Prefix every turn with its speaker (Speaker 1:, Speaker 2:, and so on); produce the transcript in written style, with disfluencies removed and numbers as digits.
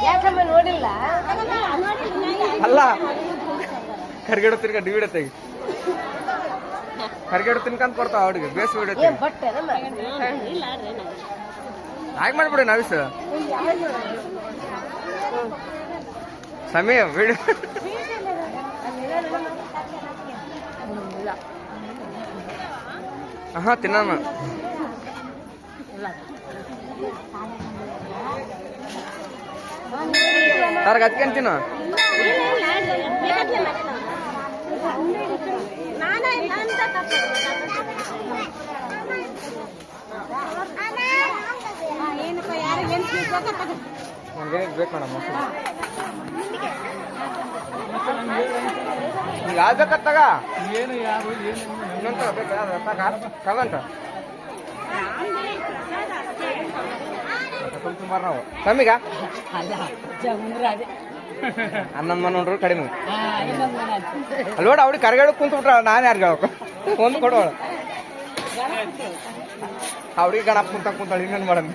Speaker 1: ಯಾಕಮ್ಮ ನೋಡಿಲ್ಲ
Speaker 2: ಅಲ್ಲ ಕರ್ಗೇಡು ತಿನ್ಕ ಡಿವಿಡ ತೆಗಿ ಕರ್ಗೇಡು ತಿನ್ಕಂತ ಕೊಡ್ತಾವ ಅವ್ರಿಗೆ ಬೇಸ್ ವಿಡಿಯೋ
Speaker 1: ಬಟ್ಟೆ
Speaker 2: ಹಾಗೆ ಮಾಡ್ಬಿಡಿ ನಾವಿಸ ಸಮಯ ವಿಡಿಯೋ ಹಾ ತಿನ್ನ ತಾರ್ಗ ಹತ್ಕೊಂಡ್ ತಿನ್ನು ಬೇಕು ಮೇಡಮ್ ಈಗ ಆಗ್ಬೇಕತ್ತಾಗ ಏನು ಯಾರು ಇನ್ನೊಂದು ಕವಂತ ಸುಮಾರು ನಾವು ಕಮ್ಮಿಗ ಹನ್ನೊಂದು ಮನೆ ನೋಡ್ರು ಕಡಿಮೆ ಅಲ್ಲಿ ನೋಡ ಅವ್ರಿಗೆ ಕರ್ಗಾಡಕ್ ಕುಂತ ಬಿಟ್ರ ನಾನು ಯಾರು ಹೇಳಬೇಕು ಒಂದು ಕೊಡೋಳ ಅವ್ರಿಗೆ ಗಣಪ ಕುಂತ ಕುಂತಾಳ ಇನ್ನೇನು ಮಾಡೋದು